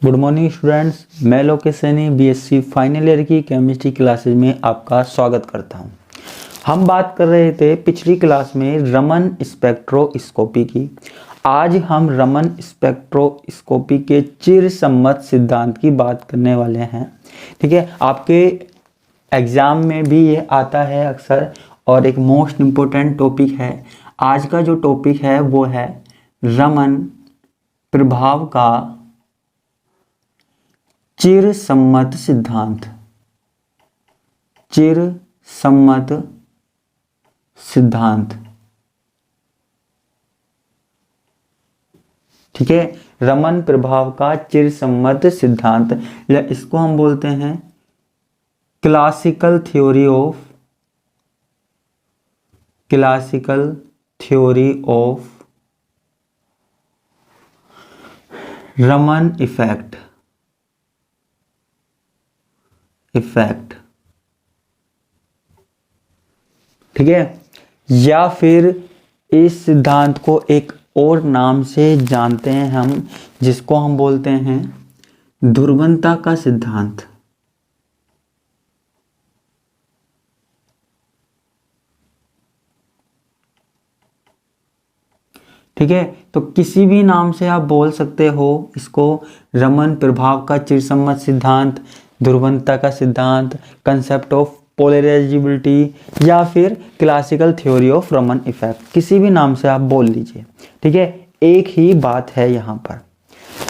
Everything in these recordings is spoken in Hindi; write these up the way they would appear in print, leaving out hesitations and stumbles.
गुड मॉर्निंग स्टूडेंट्स, मैं Lokesh Saini BSc final year की केमिस्ट्री क्लासेज में आपका स्वागत करता हूं। हम बात कर रहे थे पिछली क्लास में रमन स्पेक्ट्रोस्कोपी की। आज हम रमन स्पेक्ट्रोस्कोपी के चिरसम्मत सिद्धांत की बात करने वाले हैं। ठीक है, आपके एग्जाम में भी ये आता है अक्सर और एक मोस्ट इम्पोर्टेंट टॉपिक है। आज का जो टॉपिक है वो है रमन प्रभाव का चिरसम्मत सिद्धांत। चिरसम्मत सिद्धांत, ठीक है। रमन प्रभाव का चिरसम्मत सिद्धांत, या इसको हम बोलते हैं classical theory of Raman effect. ठीक है, या फिर इस सिद्धांत को एक और नाम से जानते हैं हम, जिसको हम बोलते हैं ध्रुवणता का सिद्धांत। ठीक है, तो किसी भी नाम से आप बोल सकते हो इसको, रमन प्रभाव का चिरसम्मत सिद्धांत, ध्रुवणता का सिद्धांत, कंसेप्ट ऑफ पोलराइजेबिलिटी, या फिर classical theory of Raman effect, किसी भी नाम से आप बोल लीजिए। ठीक है, एक ही बात है यहाँ पर।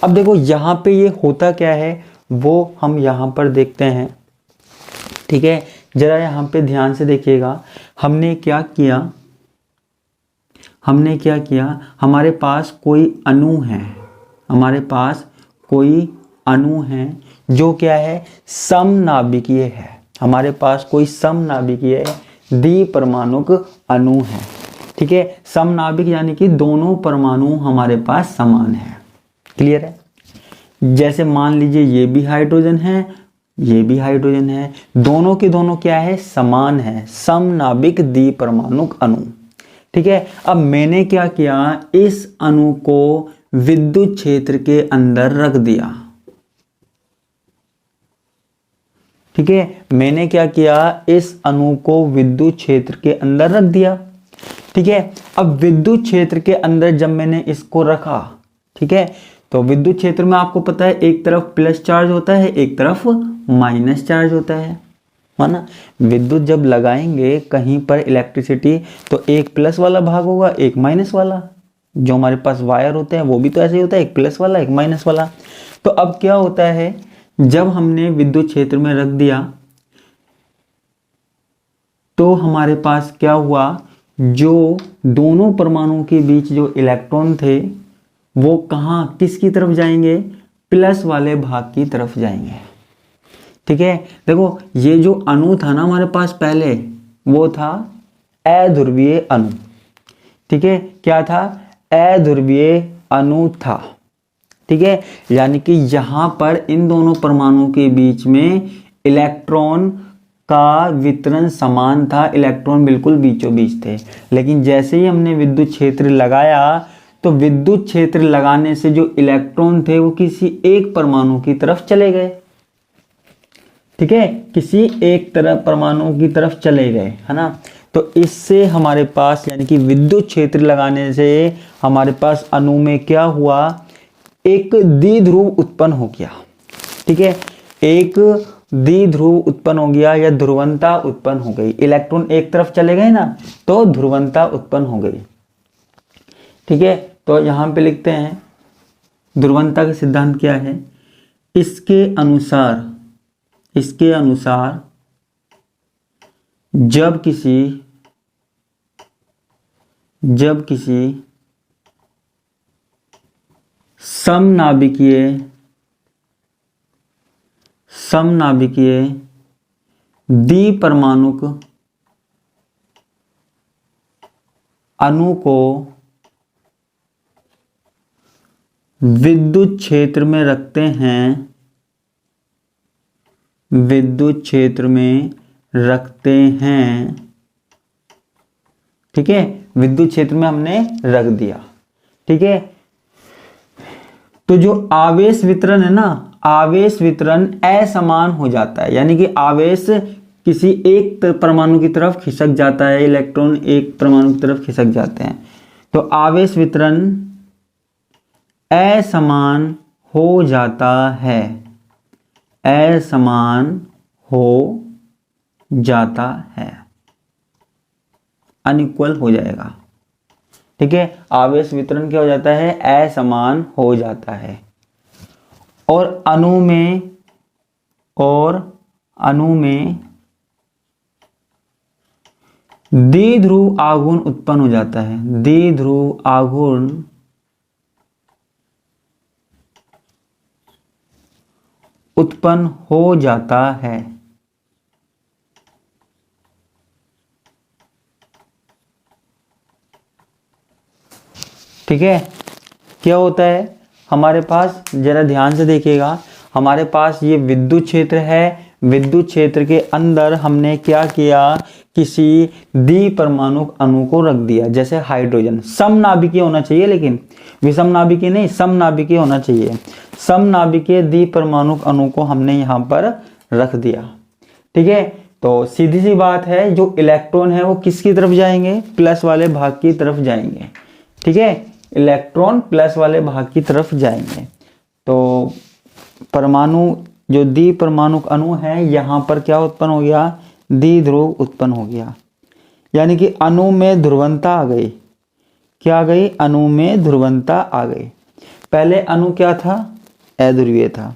अब देखो यहाँ पे ये होता क्या है वो हम यहाँ पर देखते हैं। ठीक है, जरा यहाँ पे ध्यान से देखिएगा। हमने क्या किया, हमारे पास कोई अणु है, जो क्या है, समनाभिकीय है। हमारे पास कोई समनाभिकीय द्विपरमाणुक अणु है। ठीक है, समनाभिक यानी कि दोनों परमाणु हमारे पास समान है। क्लियर है? जैसे मान लीजिए ये भी हाइड्रोजन है, ये भी हाइड्रोजन है, दोनों के दोनों क्या है, समान है, समनाभिक द्विपरमाणुक अणु। ठीक है, अब मैंने क्या किया, इस अणु को विद्युत क्षेत्र के अंदर रख दिया। ठीक है, मैंने क्या किया, इस अणु को विद्युत क्षेत्र के अंदर रख दिया। ठीक है, अब विद्युत क्षेत्र के अंदर जब मैंने इसको रखा, ठीक है, तो विद्युत क्षेत्र में आपको पता है एक तरफ प्लस चार्ज होता है, एक तरफ माइनस चार्ज होता है ना। विद्युत जब लगाएंगे कहीं पर इलेक्ट्रिसिटी, तो एक प्लस वाला भाग होगा, एक माइनस वाला। जो हमारे पास वायर होते हैं वो भी तो ऐसे ही होता है, एक प्लस वाला एक माइनस वाला। तो अब क्या होता है, जब हमने विद्युत क्षेत्र में रख दिया तो हमारे पास क्या हुआ, जो दोनों परमाणुओं के बीच जो इलेक्ट्रॉन थे वो कहाँ, किसकी तरफ जाएंगे, प्लस वाले भाग की तरफ जाएंगे। ठीक है, देखो ये जो अणु था ना हमारे पास पहले, वो था अध्रुवीय अणु। ठीक है, क्या था, अध्रुवीय अणु था। ठीक है, यानी कि यहां पर इन दोनों परमाणुओं के बीच में इलेक्ट्रॉन का वितरण समान था, इलेक्ट्रॉन बिल्कुल बीचों बीच थे। लेकिन जैसे ही हमने विद्युत क्षेत्र लगाया, तो विद्युत क्षेत्र लगाने से जो इलेक्ट्रॉन थे वो किसी एक परमाणु की तरफ चले गए। ठीक है, किसी एक तरफ परमाणु की तरफ चले गए, है ना। तो इससे हमारे पास, यानी कि विद्युत क्षेत्र लगाने से हमारे पास अणु में क्या हुआ, एक द्विध्रुव उत्पन्न हो गया। ठीक है, एक द्विध्रुव उत्पन्न हो गया, या ध्रुवणता उत्पन्न हो गई। इलेक्ट्रॉन एक तरफ चले गए ना, तो ध्रुवणता उत्पन्न हो गई। ठीक है, तो यहां पे लिखते हैं ध्रुवणता का सिद्धांत क्या है। इसके अनुसार जब किसी समनाभिकीय द्विपरमाणुक अणु को विद्युत क्षेत्र में रखते हैं, ठीक है, विद्युत क्षेत्र में हमने रख दिया। ठीक है, तो जो आवेश वितरण है ना, आवेश वितरण असमान हो जाता है, यानी कि आवेश किसी एक परमाणु की तरफ खिसक जाता है, इलेक्ट्रॉन एक परमाणु की तरफ खिसक जाते हैं। तो आवेश वितरण असमान हो जाता है, असमान हो जाता है, अनइक्वल हो जाएगा। ठीक है, आवेश वितरण क्या हो जाता है, असमान हो जाता है। और अणु में द्विध्रुव आघूर्ण उत्पन्न हो जाता है, द्विध्रुव आघूर्ण उत्पन्न हो जाता है। ठीक है, क्या होता है हमारे पास, जरा ध्यान से देखिएगा, हमारे पास ये विद्युत क्षेत्र है, विद्युत क्षेत्र के अंदर हमने क्या किया, किसी द्विपरमाणुक अणु को रख दिया, जैसे हाइड्रोजन। समनाभिकीय होना चाहिए, लेकिन विषम नाभिकीय नहीं, समनाभिकीय होना चाहिए। समनाभिकीय द्विपरमाणुक अणु को हमने यहाँ पर रख दिया। ठीक है, तो सीधी सी बात है, जो इलेक्ट्रॉन है वो किसकी तरफ जाएंगे, प्लस वाले भाग की तरफ जाएंगे। ठीक है, इलेक्ट्रॉन प्लस वाले भाग की तरफ जाएंगे। तो परमाणु, जो द्विपरमाणुक अणु है, यहाँ पर क्या उत्पन्न हो गया, द्विध्रुव उत्पन्न हो गया, यानी कि अणु में ध्रुवणता आ गई। क्या आ गई, अणु में ध्रुवणता आ गई। पहले अणु क्या था, अध्रुवीय था।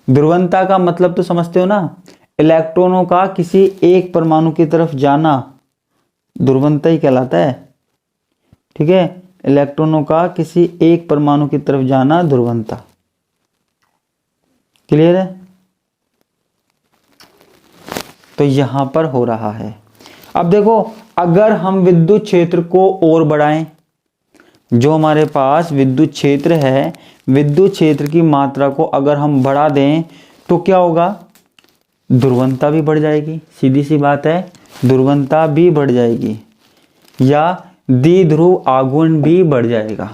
ध्रुवणता का मतलब तो समझते हो ना, इलेक्ट्रॉनों का किसी एक परमाणु की तरफ जाना ध्रुवणता ही कहलाता है। ठीक है, इलेक्ट्रॉनों का किसी एक परमाणु की तरफ जाना ध्रुवणता। क्लियर है, तो यहां पर हो रहा है। अब देखो, अगर हम विद्युत क्षेत्र को और बढ़ाएं, जो हमारे पास विद्युत क्षेत्र है, विद्युत क्षेत्र की मात्रा को अगर हम बढ़ा दें तो क्या होगा, ध्रुवणता भी बढ़ जाएगी। सीधी सी बात है, ध्रुवणता भी बढ़ जाएगी, या द्विध्रुव आघूर्ण भी बढ़ जाएगा।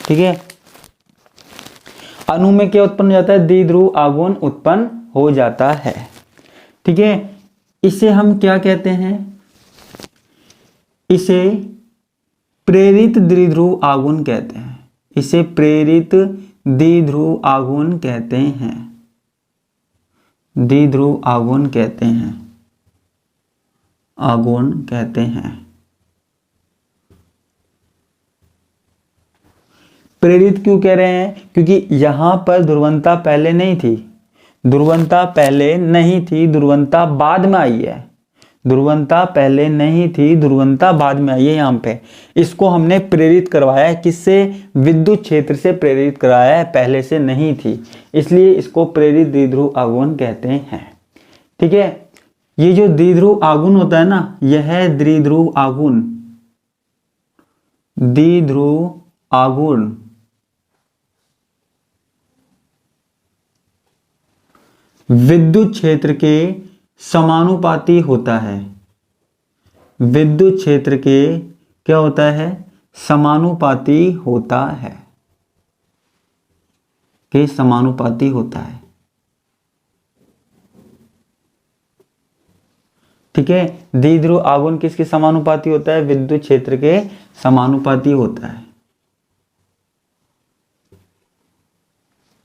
ठीक है, अणु में क्या उत्पन्न हो जाता है, द्विध्रुव आघूर्ण उत्पन्न हो जाता है। ठीक है, इसे हम क्या कहते हैं, इसे प्रेरित द्विध्रुव आघूर्ण कहते हैं। इसे प्रेरित द्विध्रुव आघूर्ण कहते हैं, द्विध्रुव आघूर्ण कहते हैं, आघूर्ण कहते हैं। प्रेरित क्यों कह रहे हैं, क्योंकि यहां पर ध्रुवणता पहले नहीं थी, ध्रुवणता पहले नहीं थी, ध्रुवणता बाद में आई है। ध्रुवणता पहले नहीं थी, ध्रुवणता बाद में आई है। यहाँ पे इसको हमने प्रेरित करवाया है, किससे, विद्युत क्षेत्र से प्रेरित कराया है, पहले से नहीं थी, इसलिए इसको प्रेरित द्विध्रुव आघूर्ण कहते हैं। ठीक है, ये जो द्विध्रुव आघूर्ण होता है ना, यह है द्विध्रुव आघूर्ण, द्विध्रुव आघूर्ण विद्युत क्षेत्र के समानुपाती होता है। विद्युत क्षेत्र के क्या होता है, समानुपाती होता है, के समानुपाती होता है। ठीक है, द्विध्रुव आघूर्ण किसके समानुपाती होता है, विद्युत क्षेत्र के समानुपाती होता है।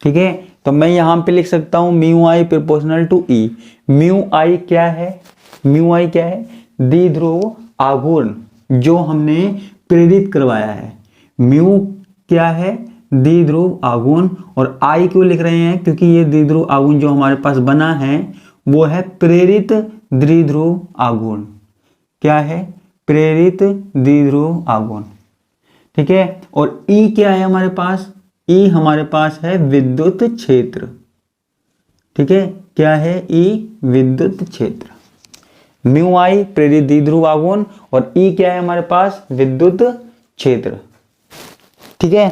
ठीक है, तो मैं यहां पे लिख सकता हूं mu I proportional to E. Mu I क्या है, म्यू आई क्या है, द्विध्रुव आघूर्ण जो हमने प्रेरित करवाया है। म्यू क्या है, द्विध्रुव आघूर्ण, और आई क्यों लिख रहे हैं, क्योंकि ये द्विध्रुव आघूर्ण जो हमारे पास बना है वो है प्रेरित द्विध्रुव आघूर्ण। क्या है, प्रेरित द्विध्रुव आघूर्ण। ठीक है, और ई क्या है हमारे पास, ई हमारे पास है विद्युत क्षेत्र। ठीक है, क्या है, ई विद्युत क्षेत्र। म्यू आई प्रेरित द्विध्रुव आघूर्ण, और ई क्या है हमारे पास, विद्युत क्षेत्र। ठीक है,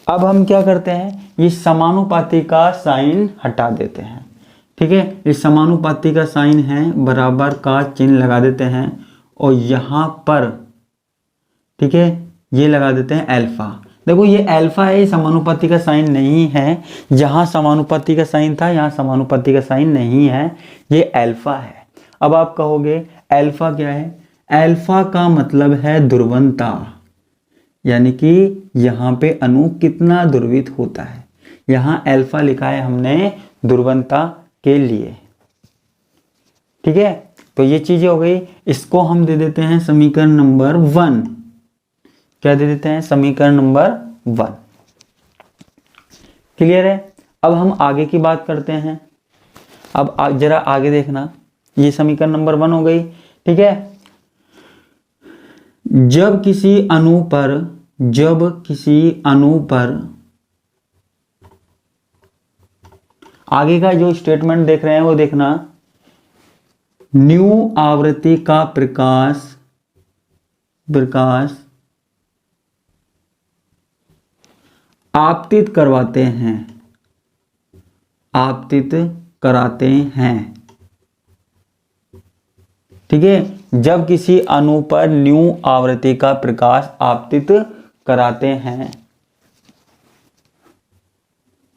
अब हम क्या करते हैं, ये समानुपाती का साइन हटा देते हैं। ठीक है, ये समानुपाती का साइन है, बराबर का चिन्ह लगा देते हैं, और यहां पर, ठीक है, ये लगा देते हैं अल्फा। देखो ये अल्फा है, समानुपाती का साइन नहीं है, जहां समानुपाती का साइन था यहाँ समानुपाती का साइन नहीं है, ये अल्फा है। अब आप कहोगे अल्फा क्या है? अल्फा का मतलब है ध्रुवणता, यानी कि यहाँ पे अणु कितना ध्रुवित होता है। यहाँ अल्फा लिखा है हमने ध्रुवणता के लिए। ठीक है, तो ये चीजें हो गई। इसको हम दे देते हैं समीकरण नंबर 1। क्या दे देते हैं? समीकरण नंबर 1। क्लियर है? अब हम आगे की बात करते हैं। अब जरा आगे देखना, ये समीकरण नंबर 1 हो गई। ठीक है, जब किसी अणु पर आगे का जो स्टेटमेंट देख रहे हैं वो देखना, न्यू आवृत्ति का प्रकाश आपतित कराते हैं। ठीक है, जब किसी अणु पर न्यू आवृत्ति का प्रकाश आपतित कराते हैं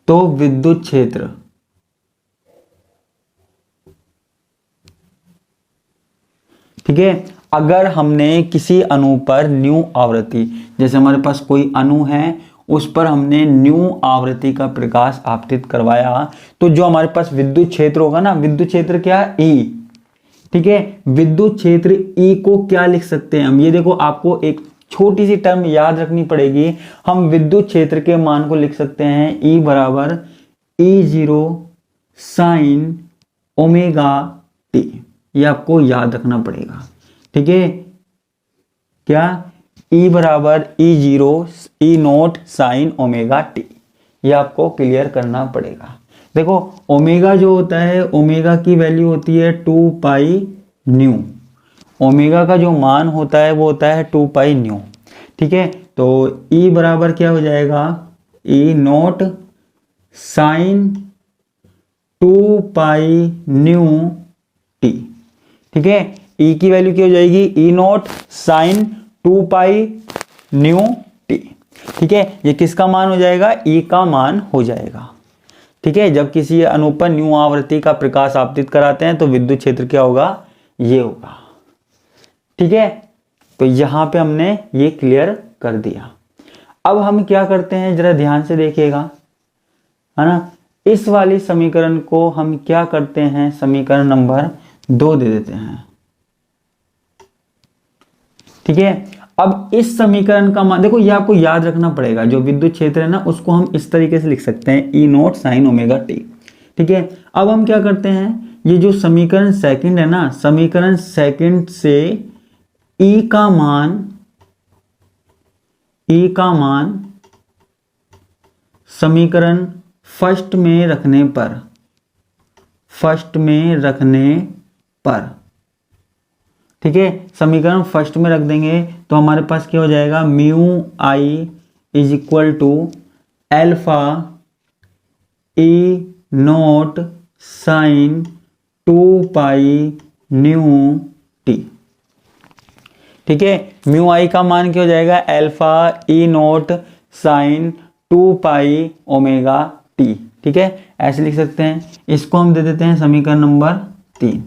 तो विद्युत क्षेत्र ठीक है, अगर हमने किसी अणु पर न्यू आवृत्ति, जैसे हमारे पास कोई अणु है उस पर हमने न्यू आवृत्ति का प्रकाश आपतित करवाया, तो जो हमारे पास विद्युत क्षेत्र होगा ना, विद्युत क्षेत्र क्या? E। ठीक है, विद्युत क्षेत्र E को क्या लिख सकते हैं हम? ये देखो, आपको एक छोटी सी टर्म याद रखनी पड़ेगी। हम विद्युत क्षेत्र के मान को लिख सकते हैं E बराबर E0 साइन ओमेगा टी। ये आपको याद रखना पड़ेगा। ठीक है, क्या? E बराबर E0 E0 sine omega T. ये आपको क्लियर करना पड़ेगा। देखो, ओमेगा जो होता है, ओमेगा की वैल्यू होती है 2 पाई न्यू। ओमेगा का जो मान होता है वो होता है 2 पाई न्यू। ठीक है, तो E बराबर क्या हो जाएगा? E0 sine 2 pi nu t. ठीक है, E की वैल्यू क्या हो जाएगी? E0 sine 2 pi nu t. ठीक है, ये किसका मान हो जाएगा? E का मान हो जाएगा। ठीक है, जब किसी अणु पर न्यू आवृत्ति का प्रकाश आपतित कराते हैं तो विद्युत क्षेत्र क्या होगा? ये होगा। ठीक है, तो यहां पे हमने ये क्लियर कर दिया। अब हम क्या करते हैं, जरा ध्यान से देखिएगा, है ना। इस वाली समीकरण को हम क्या करते हैं, समीकरण नंबर 2 दे देते हैं। ठीक है, अब इस समीकरण का मान देखो, ये आपको याद रखना पड़ेगा। जो विद्युत क्षेत्र है ना, उसको हम इस तरीके से लिख सकते हैं E0 साइन ओमेगा टी। ठीक है, अब हम क्या करते हैं, ये जो समीकरण सेकंड है ना, समीकरण सेकंड से E का मान समीकरण फर्स्ट में रखने पर ठीक है, समीकरण फर्स्ट में रख देंगे तो हमारे पास क्या हो जाएगा? Mu i is equal to alpha E0 sine 2 pi nu t. ठीक है, म्यू आई का मान क्या हो जाएगा? Alpha E0 sine 2 pi omega T. ठीक है, ऐसे लिख सकते हैं। इसको हम दे देते हैं समीकरण नंबर 3।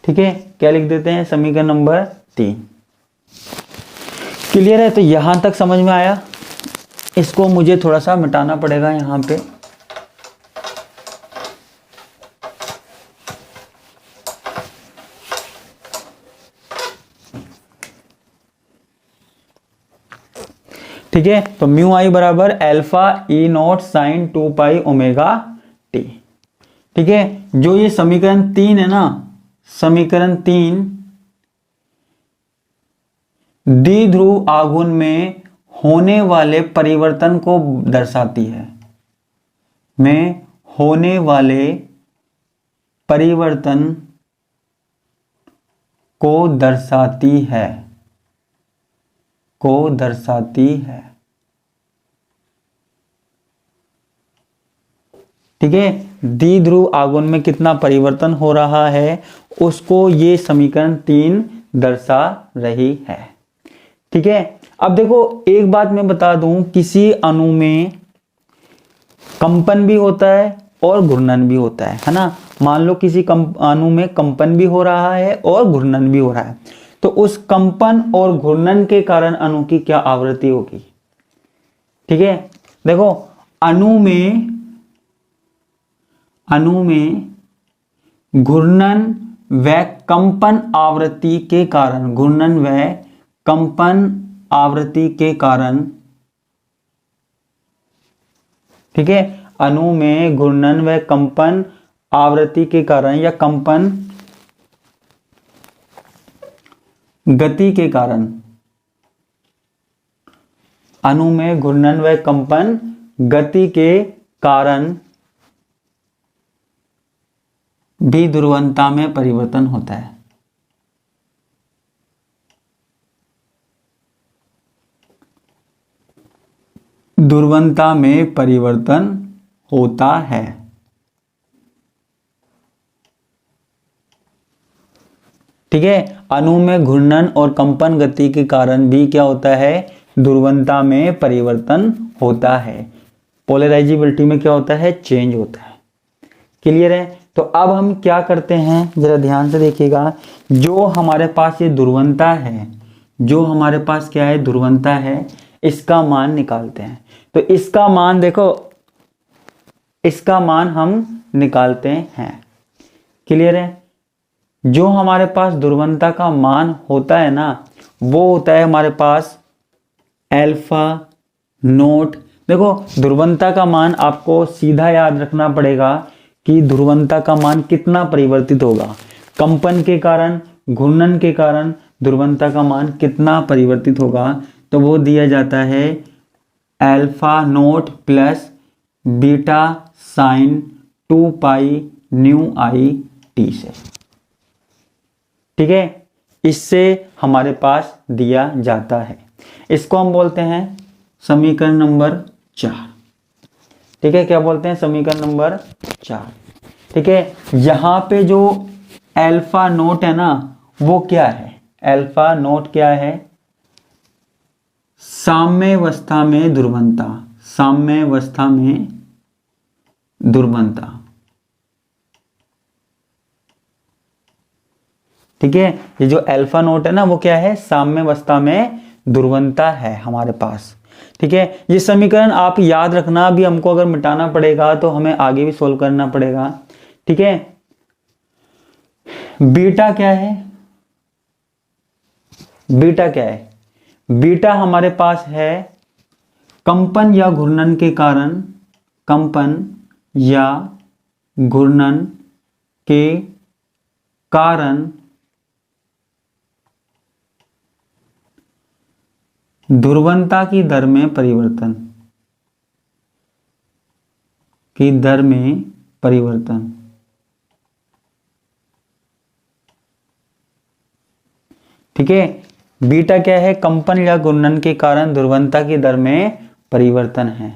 ठीक है, क्या लिख देते हैं? समीकरण नंबर 3। क्लियर है? तो यहां तक समझ में आया। इसको मुझे थोड़ा सा मिटाना पड़ेगा यहां पे। ठीक है, तो म्यू आई बराबर alpha E0 sine 2 pi omega T. ठीक है, जो ये समीकरण 3 है ना, समीकरण 3 द्विध्रुव आघूर्ण में होने वाले परिवर्तन को दर्शाती है। में होने वाले परिवर्तन को दर्शाती है। ठीक है, द्विध्रुव आघूर्ण में कितना परिवर्तन हो रहा है उसको ये समीकरण 3 दर्शा रही है। ठीक है, अब देखो एक बात मैं बता दूं, किसी अणु में कंपन भी होता है और घूर्णन भी होता है ना। मान लो किसी अणु में कंपन भी हो रहा है और घूर्णन भी हो रहा है, तो उस कंपन और घूर्णन के कारण अणु की क्या आवृत्ति होगी। ठीक है, देखो अणु में घूर्णन व कंपन आवृत्ति के कारण, घूर्णन व कंपन आवृत्ति के कारण, ठीक है, अणु में घूर्णन व कंपन आवृत्ति के कारण या कंपन गति के कारण, अणु में घूर्णन व कंपन गति के कारण भी ध्रुवणता में परिवर्तन होता है। ध्रुवणता में परिवर्तन होता है। ठीक है, अणु में घूर्णन और कंपन गति के कारण भी क्या होता है, ध्रुवणता में परिवर्तन होता है। पोलराइजेबिलिटी में क्या होता है, चेंज होता है। क्लियर है। तो अब हम क्या करते हैं, जरा ध्यान से देखिएगा, जो हमारे पास ये ध्रुवणता है, जो हमारे पास क्या है, ध्रुवणता है, इसका मान निकालते हैं। तो इसका मान देखो, इसका मान हम निकालते हैं। क्लियर है। जो हमारे पास ध्रुवणता का मान होता है ना, वो होता है हमारे पास अल्फा नोट। देखो ध्रुवणता का मान आपको सीधा याद रखना पड़ेगा कि ध्रुवणता का मान कितना परिवर्तित होगा, कंपन के कारण, घूर्णन के कारण ध्रुवणता का मान कितना परिवर्तित होगा। तो वो दिया जाता है alpha note plus beta sine 2 pi new I T से। ठीक है, इससे हमारे पास दिया जाता है। इसको हम बोलते हैं समीकरण नंबर 4। ठीक है, क्या बोलते हैं, समीकरण नंबर 4। ठीक है, यहां पे जो अल्फा नोट है ना, वो क्या है, अल्फा नोट क्या है, साम्यावस्था में ध्रुवणता, साम्यावस्था में ध्रुवणता। ठीक है, ये जो अल्फा नोट है ना, वो क्या है, साम्यावस्था में ध्रुवणता है हमारे पास। ठीक है, ये समीकरण आप याद रखना, भी हमको अगर मिटाना पड़ेगा तो हमें आगे भी सोल्व करना पड़ेगा। ठीक है, बीटा क्या है, बीटा क्या है, बीटा हमारे पास है कंपन या घूर्णन के कारण, कंपन या घूर्णन के कारण ध्रुवणता की दर में परिवर्तन, की दर में परिवर्तन। ठीक है, बीटा क्या है, कंपन या घूर्णन के कारण ध्रुवणता की दर में परिवर्तन है।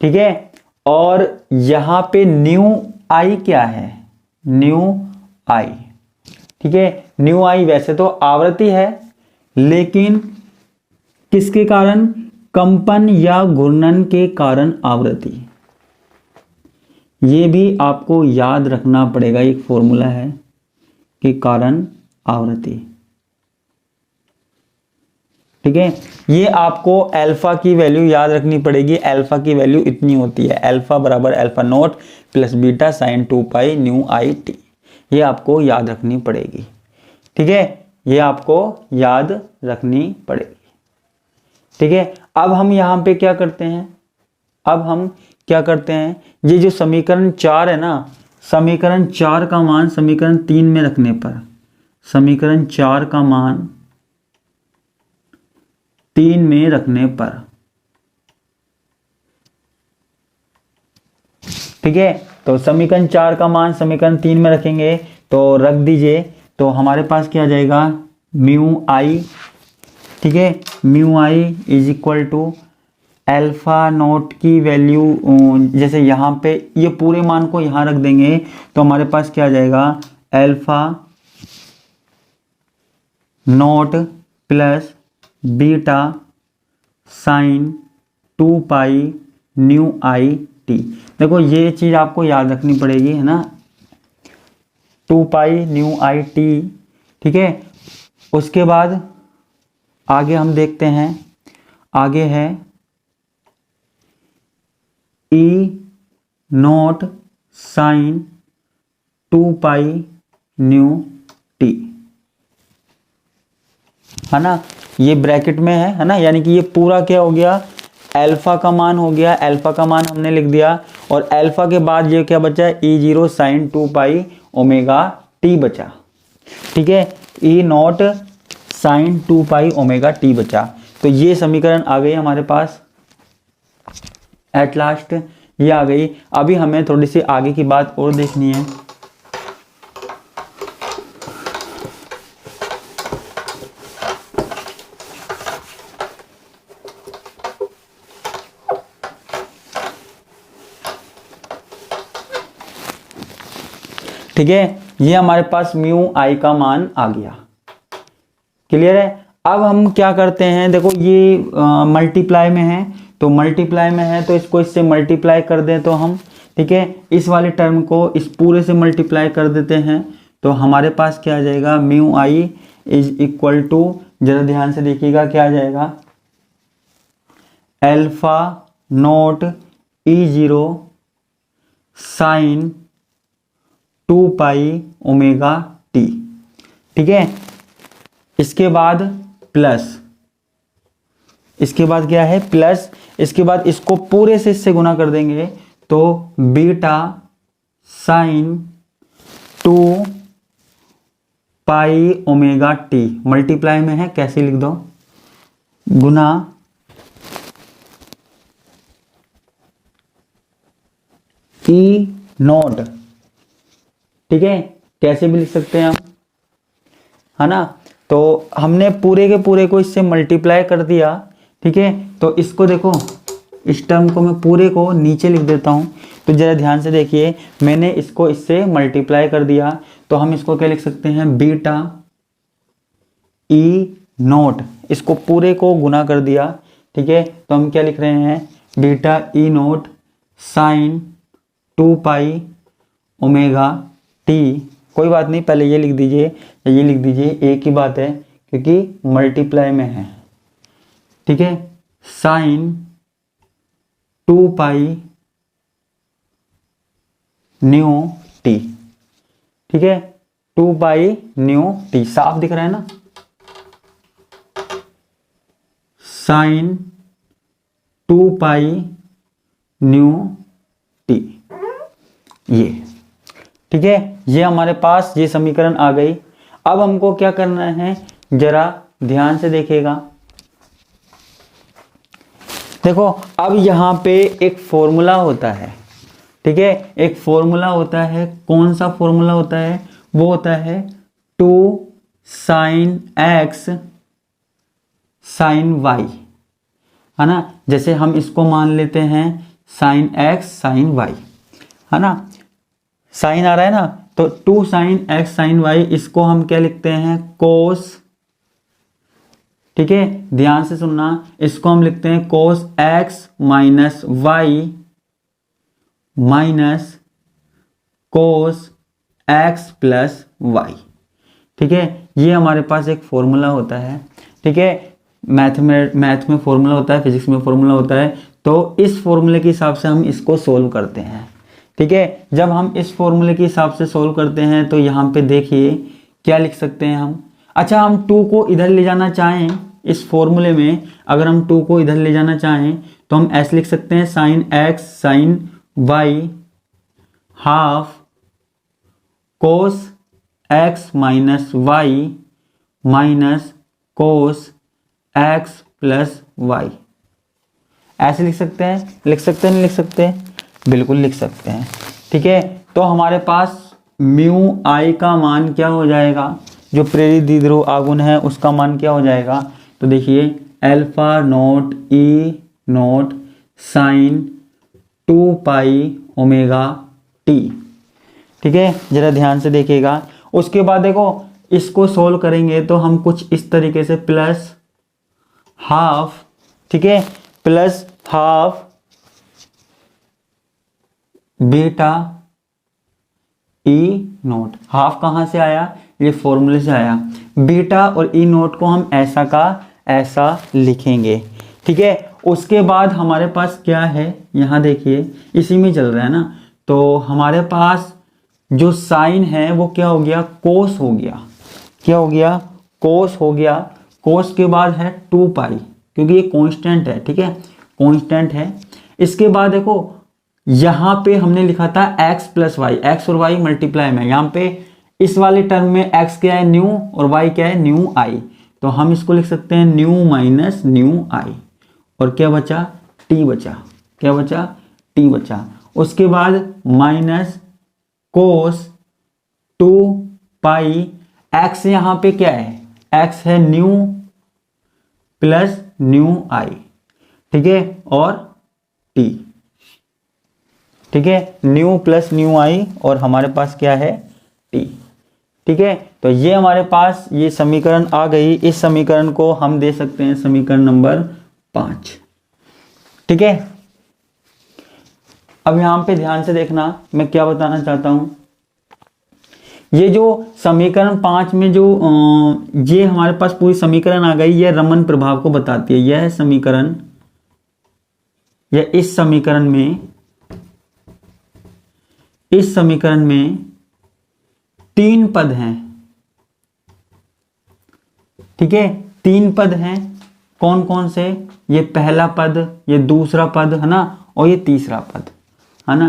ठीक है, और यहां पे न्यू आई क्या है, न्यू आई। ठीक है, न्यू आई वैसे तो आवृत्ति है, लेकिन किसके कारण, कंपन या घूर्णन के कारण आवृत्ति। ये भी आपको याद रखना पड़ेगा, एक फॉर्मूला है कि कारण आवृत्ति। ठीक है, ये आपको अल्फा की वैल्यू याद रखनी पड़ेगी। अल्फा की वैल्यू इतनी होती है, अल्फा बराबर alpha note plus beta sine 2 pi new I T. ये आपको याद रखनी पड़ेगी। ठीक है, ये आपको याद रखनी पड़ेगी। ठीक है, अब हम यहां पे क्या करते हैं, अब हम क्या करते हैं, ये जो समीकरण 4 है ना, समीकरण 4 का मान समीकरण 3 में रखने पर, समीकरण 4 का मान 3 में रखने पर, ठीक है, तो समीकरण 4 का मान समीकरण 3 में रखेंगे तो रख दीजिए, तो हमारे पास क्या आ जाएगा, म्यू आई। ठीक है, mu i is equal to alpha nought की वैल्यू, जैसे यहाँ पे ये पूरे मान को यहाँ रख देंगे तो हमारे पास क्या आ जाएगा, alpha note plus beta sine 2 pi new I T. देखो ये चीज़ आपको याद रखनी पड़ेगी, है ना, 2 पाई न्यू आई टी। ठीक है, उसके बाद आगे हम देखते हैं, आगे है E naught sine 2 pi nu T, है ना, ये ब्रैकेट में है ना, यानी कि ये पूरा क्या हो गया, अल्फा का मान हो गया, अल्फा का मान हमने लिख दिया, और अल्फा के बाद ये क्या बचा, E0 sine 2 pi omega t बचा। ठीक है, E nought sine 2 pi omega t बचा। तो ये समीकरण आ गई हमारे पास, एट लास्ट ये आ गई। अभी हमें थोड़ी सी आगे की बात और देखनी है। ठीक है, ये हमारे पास म्यू आई का मान आ गया। क्लियर है। अब हम क्या करते हैं, देखो ये मल्टीप्लाई में है, तो मल्टीप्लाई में है तो इसको इससे मल्टीप्लाई कर दें तो हम, ठीक है, इस वाले टर्म को इस पूरे से मल्टीप्लाई कर देते हैं, तो हमारे पास क्या आ जाएगा, mu i is equal to, जरा ध्यान से देखिएगा क्या आ जाएगा, alpha nought E0 sine 2 pi omega T. ठीक है, इसके बाद प्लस, इसके बाद क्या है, प्लस, इसके बाद इसको पूरे से इससे गुना कर देंगे तो beta sine 2 pi omega T, multiply में है, कैसे लिख दो, गुना ई नॉट। ठीक है, कैसे भी लिख सकते हैं हम, है ना, तो हमने पूरे के पूरे को इससे मल्टीप्लाई कर दिया। ठीक है, तो इसको देखो, इस टर्म को मैं पूरे को नीचे लिख देता हूं, तो जरा ध्यान से देखिए, मैंने इसको इससे मल्टीप्लाई कर दिया, तो हम इसको क्या लिख सकते हैं, बीटा ई नोट, इसको पूरे को गुना कर दिया। ठीक है, तो हम क्या लिख रहे हैं, beta E note sine 2 pi omega t. कोई बात नहीं, पहले ये लिख दीजिए या ये लिख दीजिए, एक ही बात है क्योंकि मल्टीप्लाई में है। ठीक है, साइन 2 पाई न्यू टी। ठीक है, 2 पाई न्यू टी, साफ दिख रहा है ना, साइन 2 पाई न्यू टी, ये। ठीक है, ये हमारे पास ये समीकरण आ गई। अब हमको क्या करना है, जरा ध्यान से देखिएगा, देखो अब यहां पे एक फॉर्मूला होता है। ठीक है, एक फॉर्मूला होता है, कौन सा फॉर्मूला होता है, वो होता है 2 साइन x साइन y, है ना, जैसे हम इसको मान लेते हैं साइन x साइन y, है ना, साइन आ रहा है ना, तो 2 साइन x साइन y, इसको हम क्या लिखते हैं, कोस। ठीक है, ध्यान से सुनना, इसको हम लिखते हैं cos x minus Y minus cos x plus y. ठीक है, ये हमारे पास एक फॉर्मूला होता है। ठीक है, मैथ में फॉर्मूला होता है, फिजिक्स में फॉर्मूला होता है, तो इस फॉर्मूले के हिसाब से हम इसको सोल्व करते हैं। ठीक है, जब हम इस फॉर्मूले के हिसाब से सोल्व करते हैं तो यहाँ पे देखिए क्या लिख सकते हैं हम, अच्छा हम 2 को इधर ले जाना चाहें, इस फॉर्मूले में अगर हम 2 को इधर ले जाना चाहें तो हम ऐसे लिख सकते हैं, sine x sine y half cos x minus Y minus cos x plus Y. ऐसे लिख सकते हैं, लिख सकते हैं, नहीं लिख सकते, बिल्कुल लिख सकते हैं। ठीक है, तो हमारे पास म्यू आई का मान क्या हो जाएगा, जो प्रेरित द्विध्रुव आघूर्ण है उसका मान क्या हो जाएगा, तो देखिए alpha naught E note sine 2 pi omega T. ठीक है, जरा ध्यान से देखिएगा, उसके बाद देखो इसको सोल्व करेंगे तो हम कुछ इस तरीके से, प्लस हाफ ठीक है, plus half beta E note. Half कहाँ से आया, ये फॉर्मूले से आया। बीटा और ई नोट को हम ऐसा का ऐसा लिखेंगे, ठीक है। उसके बाद हमारे पास क्या है, यहाँ देखिए इसी में चल रहा है ना, तो हमारे पास जो साइन है वो क्या हो गया, कोस हो गया। क्या हो गया, कोस हो गया। कोस के बाद है 2 पाई, क्योंकि ये कांस्टेंट है, ठीक है, कांस्टेंट है। इसके बाद देखो यहाँ पे हमने लिखा था x प्लस वाई, एक्स और वाई मल्टीप्लाई में, यहाँ पे इस वाले टर्म में x क्या है न्यू और y क्या है न्यू आई, तो हम इसको लिख सकते हैं न्यू माइनस न्यू आई। और क्या बचा, t बचा। क्या बचा, t बचा। उसके बाद माइनस कोस 2 पाई, x यहाँ पे क्या है, x है न्यू प्लस न्यू आई, ठीक है, और t, ठीक है, न्यू प्लस न्यू आई और हमारे पास क्या है t, ठीक है। तो ये हमारे पास ये समीकरण आ गई। इस समीकरण को हम दे सकते हैं समीकरण नंबर 5, ठीक है। अब यहां पे ध्यान से देखना, मैं क्या बताना चाहता हूं। ये जो समीकरण 5 में जो ये हमारे पास पूरी समीकरण आ गई, यह रमन प्रभाव को बताती है। यह समीकरण, यह इस समीकरण में 3 पद हैं, ठीक है, 3 पद हैं। कौन कौन से, ये पहला पद, ये दूसरा पद है ना, और ये तीसरा पद है ना।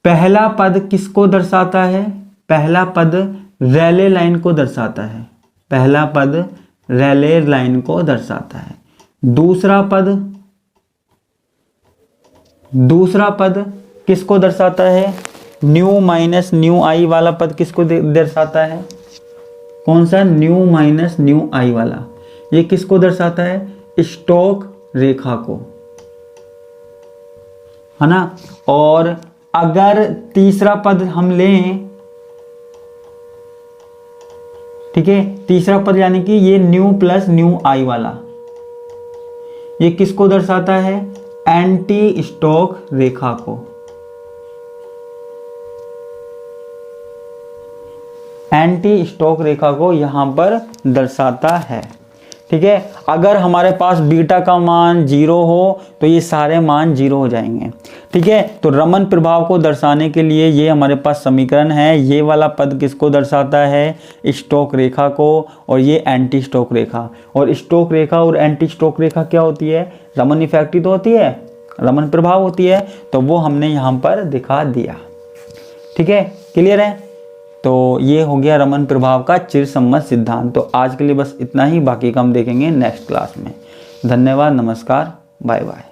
पहला पद किसको दर्शाता है, पहला पद रेले लाइन को दर्शाता है। पहला पद रेले लाइन को दर्शाता है। दूसरा पद किसको दर्शाता है, न्यू माइनस न्यू आई वाला पद किसको दर्शाता है, कौन सा, न्यू माइनस न्यू आई वाला। ये किसको दर्शाता है, स्टोक रेखा को, है ना। और अगर तीसरा पद हम लें, ठीक है, तीसरा पद यानी कि ये न्यू प्लस न्यू आई वाला, ये किसको दर्शाता है, एंटी स्टोक रेखा को, एंटी स्टोक रेखा को यहां पर दर्शाता है, ठीक है। अगर हमारे पास बीटा का मान 0 हो तो ये सारे मान 0 हो जाएंगे, ठीक है। तो रमन प्रभाव को दर्शाने के लिए ये हमारे पास समीकरण है। ये वाला पद किसको दर्शाता है, स्टोक रेखा को, और ये एंटी स्टोक रेखा। और स्टोक रेखा और एंटी स्टोक रेखा क्या होती है, रमन इफेक्ट ही तो होती है, रमन प्रभाव होती है, तो वो हमने यहाँ पर दिखा दिया, ठीक है, क्लियर है। तो ये हो गया रमन प्रभाव का चिरसम्मत सिद्धांत। तो आज के लिए बस इतना ही, बाकी का हम देखेंगे नेक्स्ट क्लास में। धन्यवाद, नमस्कार, बाय बाय।